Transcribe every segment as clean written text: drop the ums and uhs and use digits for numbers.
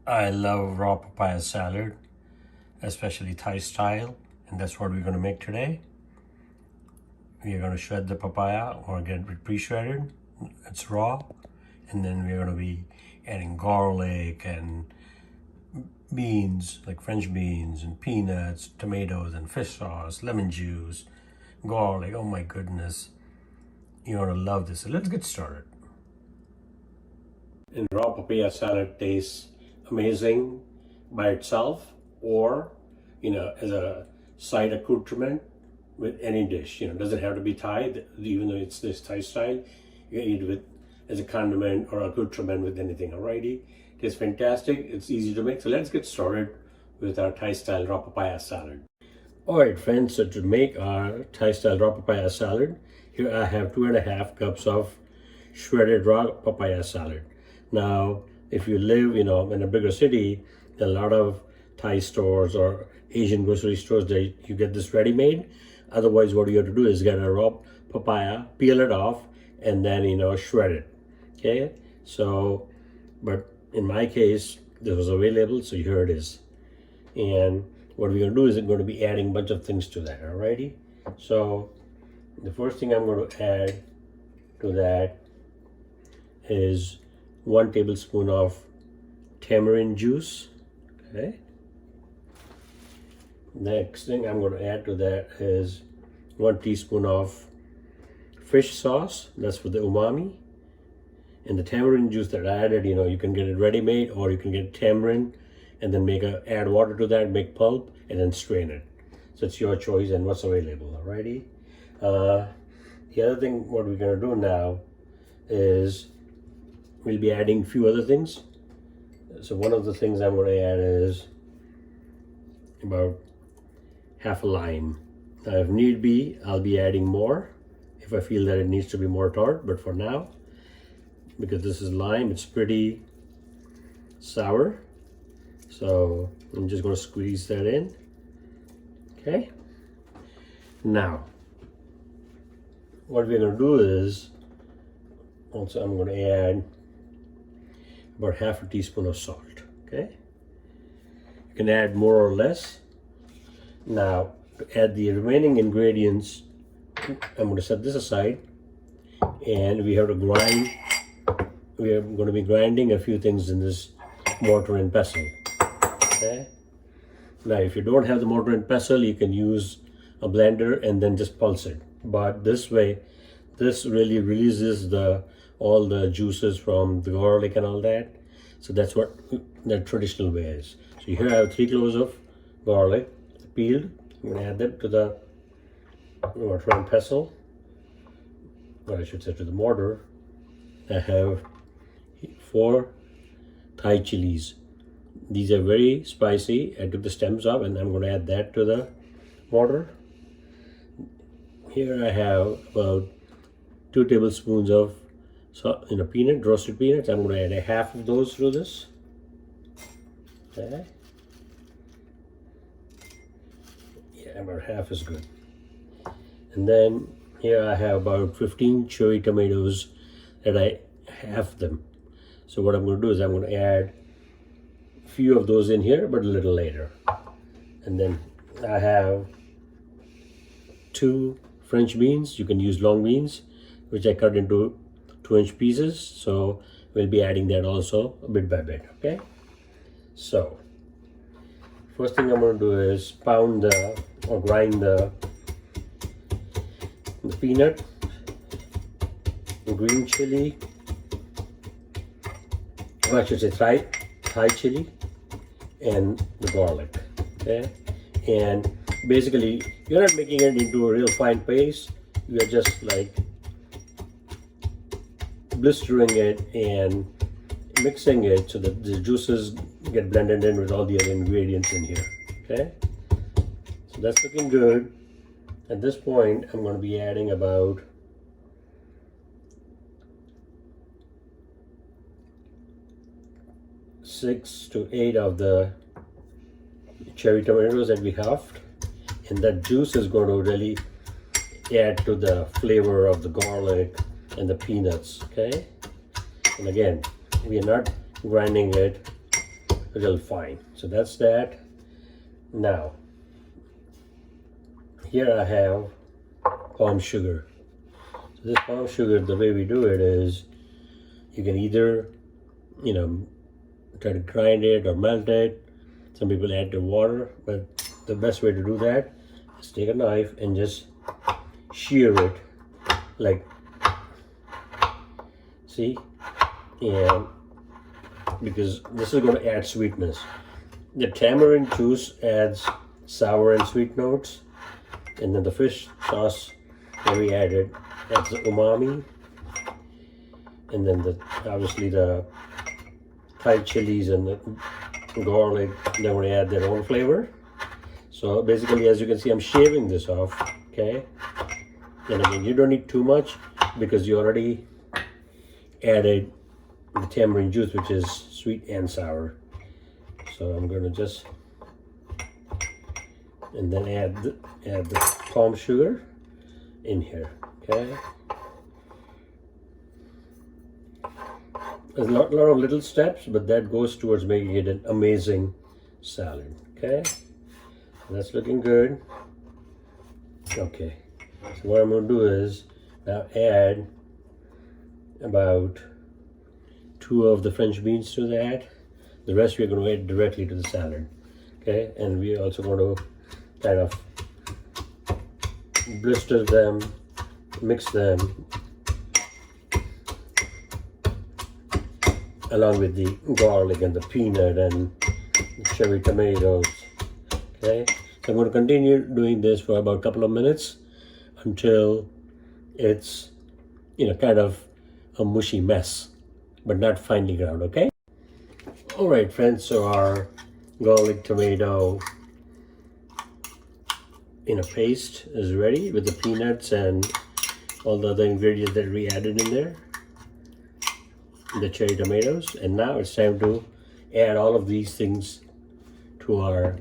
I love raw papaya salad, especially Thai style, and that's what we're going to make today. We're going to shred the papaya or get it pre-shredded. It's raw, and then we're going to be adding garlic and beans, like French beans and peanuts, tomatoes and fish sauce, lemon juice, garlic. Oh my goodness. You're going to love this. So let's get started. And raw papaya salad tastes amazing by itself, or as a side accoutrement with any dish. It doesn't have to be Thai, even though it's this Thai style. You can eat it with as a condiment or accoutrement with anything. Alrighty, it is fantastic. It's easy to make. So let's get started with our Thai style raw papaya salad. Alright friends, so to make our Thai style raw papaya salad, here I have 2.5 cups of shredded raw papaya salad. Now, if you live, in a bigger city, a lot of Thai stores or Asian grocery stores, you get this ready-made. Otherwise, what you have to do is get a raw papaya, peel it off, and then, shred it. Okay? So, but in my case, this was available, so here it is. And what we're going to do is we're going to be adding a bunch of things to that, alrighty? So, the first thing I'm going to add to that is 1 tablespoon of tamarind juice. Okay. Next thing I'm going to add to that is 1 teaspoon of fish sauce. That's for the umami. And the tamarind juice that I added, you can get it ready-made, or you can get tamarind and then add water to that, make pulp, and then strain it. So it's your choice and what's available. Alrighty. The other thing, what we're going to do now is we'll be adding a few other things. So one of the things I'm going to add is about half a lime. Now if need be, I'll be adding more if I feel that it needs to be more tart, but for now, because this is lime, it's pretty sour. So I'm just going to squeeze that in. Okay. Now, what we're going to do is, also I'm going to add about half a teaspoon of salt. Okay, you can add more or less. Now to add the remaining ingredients, I'm going to set this aside, and we have to grind. We are going to be grinding a few things in this mortar and pestle. Okay, now if you don't have the mortar and pestle, you can use a blender and then just pulse it. But this way, this really releases all the juices from the garlic and all that. So that's what the traditional way is. So here I have 3 cloves of garlic peeled. I'm going to add that to the mortar and pestle, or I should say to the mortar. I have 4 Thai chilies. These are very spicy. I took the stems off, and I'm going to add that to the mortar. Here I have about 2 tablespoons of roasted peanuts. I'm going to add a half of those through this. Okay. Yeah, about half is good. And then here I have about 15 cherry tomatoes that I halved them. So what I'm going to do is I'm going to add a few of those in here, but a little later. And then I have 2 French beans. You can use long beans, which I cut into 2-inch pieces. So we'll be adding that also bit by bit. Okay, so first thing I'm going to do is grind the peanut, the green chili, or I should say Thai chili, and the garlic. Okay, and basically you're not making it into a real fine paste. You're just like blistering it and mixing it so that the juices get blended in with all the other ingredients in here. Okay, so that's looking good. At this point, I'm going to be adding about 6 to 8 of the cherry tomatoes that we halved, and that juice is going to really add to the flavor of the garlic and the peanuts. Okay, and again, we are not grinding it a little fine. So that's that. Now, here I have palm sugar. So this palm sugar, the way we do it is, you can either, try to grind it or melt it. Some people add the water, but the best way to do that is take a knife and just shear it, like, see? And because this is going to add sweetness. The tamarind juice adds sour and sweet notes, and then the fish sauce that we added adds the umami, and then obviously the Thai chilies and the garlic, they're going to add their own flavor. So basically, as you can see, I'm shaving this off, okay? And again, you don't need too much because you already added the tamarind juice, which is sweet and sour. So I'm going to just, and then add the palm sugar in here, okay? There's a lot of little steps, but that goes towards making it an amazing salad, okay? That's looking good. Okay, so what I'm going to do is now add about 2 of the French beans to that. The rest we're going to add directly to the salad, okay? And we're also going to kind of blister them, mix them along with the garlic and the peanut and the cherry tomatoes, okay? So I'm going to continue doing this for about a couple of minutes until it's, kind of a mushy mess, but not finely ground, okay? All right, friends, so our garlic tomato paste is ready with the peanuts and all the other ingredients that we added in there, the cherry tomatoes. And now it's time to add all of these things to our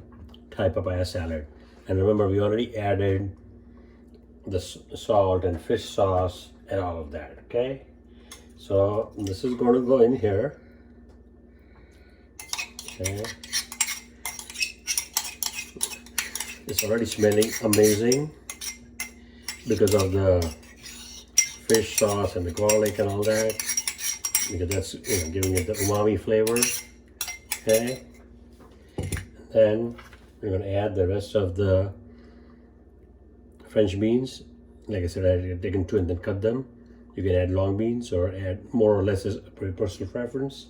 Thai papaya salad. And remember, we already added the salt and fish sauce and all of that, okay? So this is going to go in here, okay? It's already smelling amazing because of the fish sauce and the garlic and all that, because that's giving it the umami flavor, okay? And then we're going to add the rest of the French beans. Like I said, I've taken 2 and then cut them. You can add long beans or add more or less as per personal preference.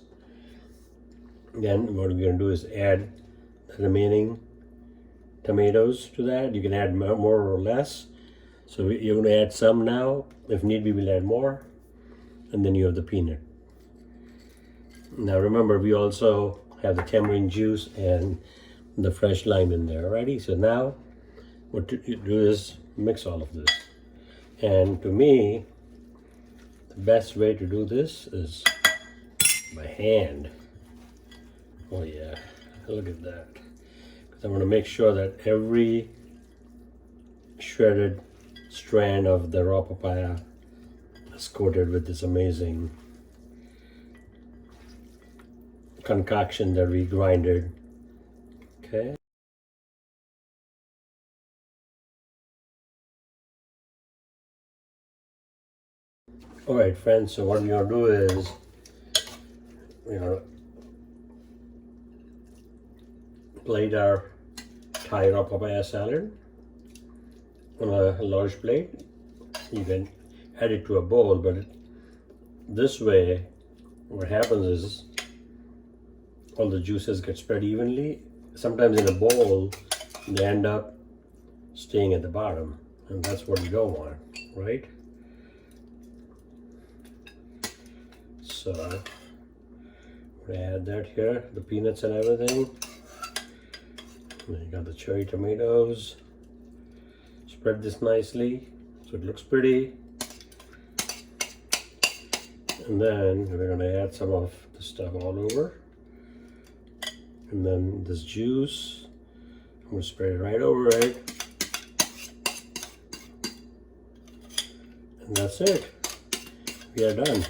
Then what we're going to do is add the remaining tomatoes to that. You can add more or less. So you're going to add some now. If need be, we'll add more. And then you have the peanut. Now remember, we also have the tamarind juice and the fresh lime in there already. So now what you do is mix all of this. And to me, the best way to do this is by hand. Oh yeah, look at that. Because I want to make sure that every shredded strand of the raw papaya is coated with this amazing concoction that we grinded, okay? All right, friends, so what we're going to do is we're going to plate our Thai raw papaya salad on a large plate. You can add it to a bowl, but this way what happens is all the juices get spread evenly. Sometimes in a bowl they end up staying at the bottom, and that's what you don't want, right? So I'm gonna add that here, the peanuts and everything. And then you got the cherry tomatoes. Spread this nicely so it looks pretty. And then we're gonna add some of the stuff all over. And then this juice, I'm gonna spread it right over it. And that's it. We are done.